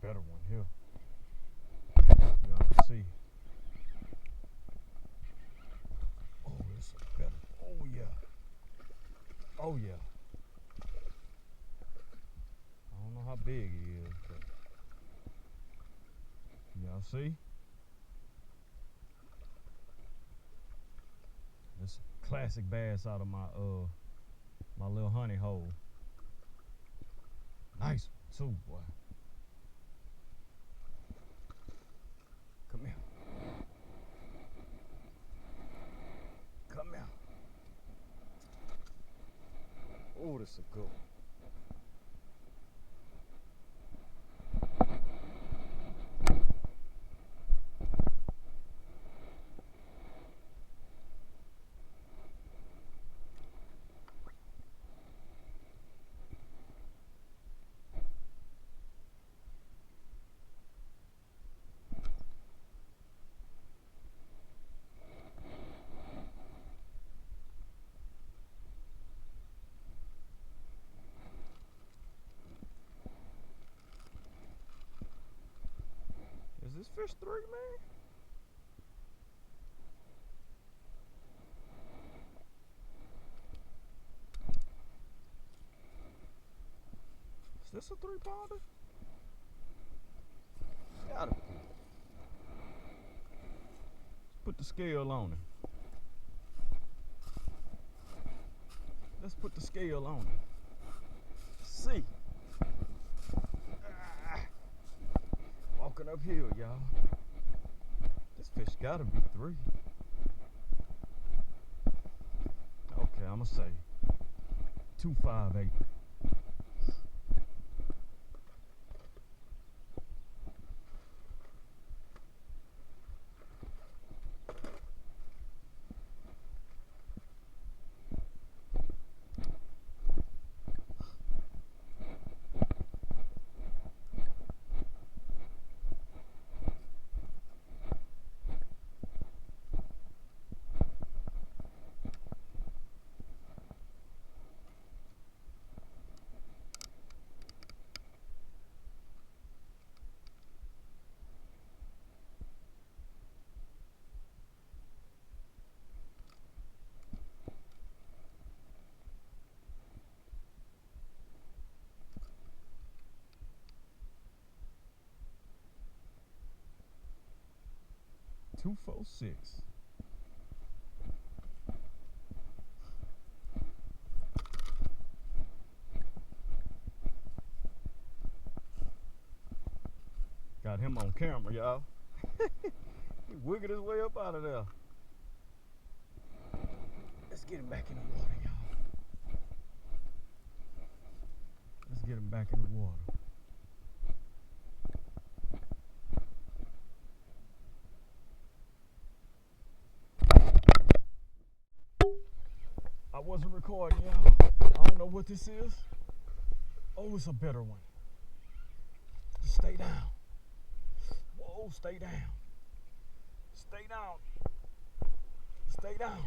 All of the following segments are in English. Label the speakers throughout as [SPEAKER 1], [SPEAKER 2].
[SPEAKER 1] better one here. Y'all can see. Oh, this is better. Oh yeah. Oh yeah. I don't know how big he is, but y'all see? This classic bass out of my my little honey hole. Nice one too, boy. Come here. Come here. Oh, this is a good one. Is this fish 3, man? Is this a 3-pounder? Gotta be. Let's put the scale on it. Let's put the scale on it. See. Walking uphill, y'all. This fish gotta be 3. Okay, I'ma say 258. Two, 4, 6. Got him on camera, y'all. He wiggled his way up out of there. Let's get him back in the water, y'all. Let's get him back in the water. I wasn't recording, y'all. I don't know what this is. Oh, it's a better one. Just stay down. Whoa, stay down. Stay down. Stay down.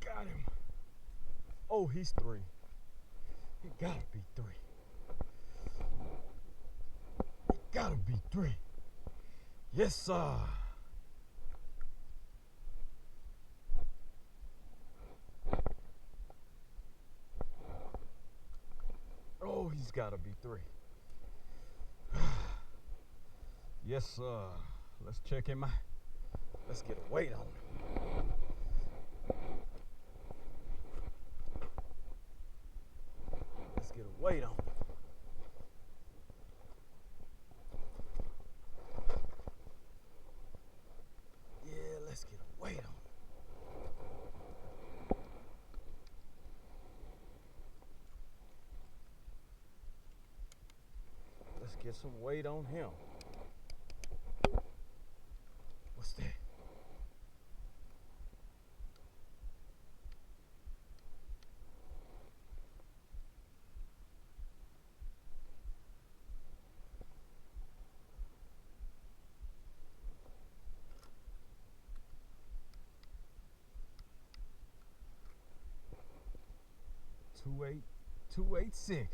[SPEAKER 1] Got him. Oh, he's 3. He gotta be 3. He gotta be 3. Yes, sir. Oh, he's gotta be 3. Yes, sir. Let's check him out. Let's get a weight on him. Let's get a weight on him. Yeah, let's get a weight on him. Let's get some weight on him. What's that? $286.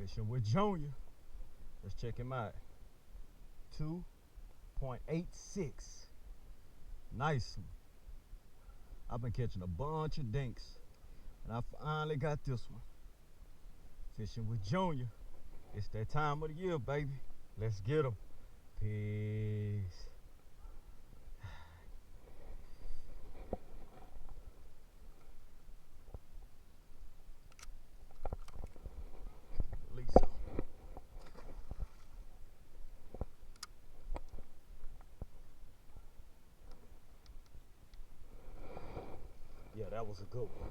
[SPEAKER 1] Fishing with Junior. Let's check him out. 2.86. Nice one. I've been catching a bunch of dinks, and I finally got this one. Fishing with Junior. It's that time of the year, baby. Let's get them. Peace. Release them. Yeah, that was a good one.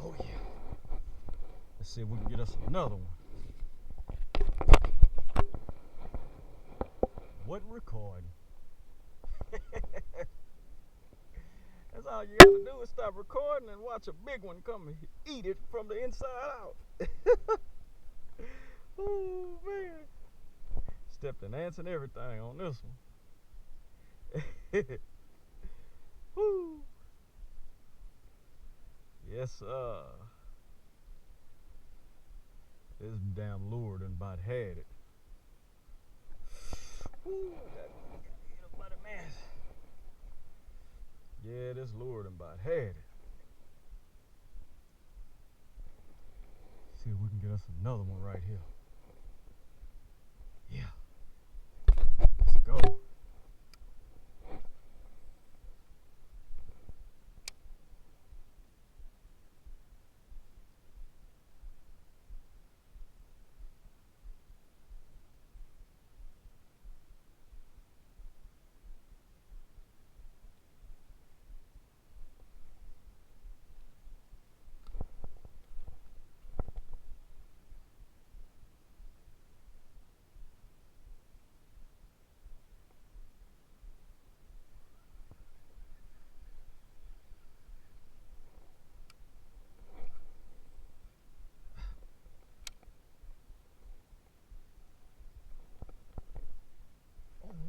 [SPEAKER 1] Oh yeah. Let's see if we can get us another one. Wasn't recording. That's all you gotta do is stop recording and watch a big one come and eat it from the inside out. Oh man. Stepped in ants and everything on this one. Woo. Yes, sir. This damn lure done about had it. Woo, got hit up by the mess. Yeah, this lure done about had it. See if we can get us another one right here. Yeah. Let's go.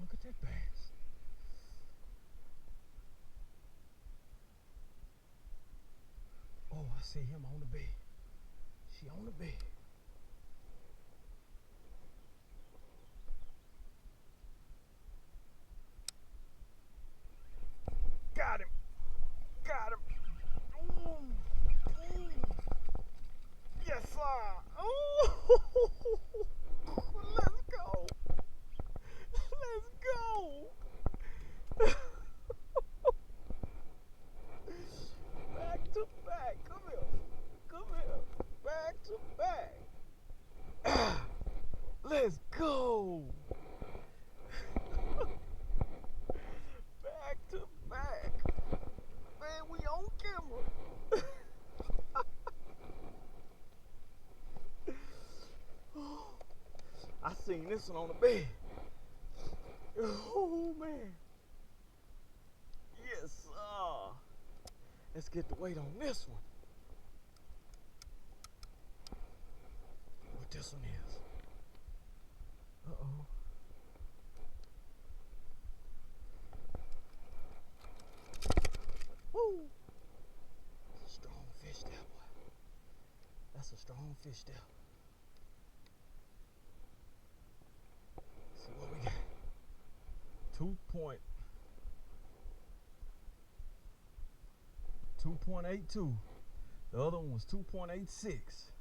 [SPEAKER 1] Look at that bass. Oh, I see him on the bed. She on the bed. Got him. Got him. Ooh. Yes, sir. Ooh. Let's go. Let's go. Back to back. Come here. Come here. Back to back. Let's go. Back to back. Man, we on camera. I seen this one on the bed. Oh man. Yes, sir. Let's get the weight on this one. What this one is. Uh-oh. Woo! That's a strong fish there, boy. That's a strong fish there. See what we got. 2.82. The other one was 2.86.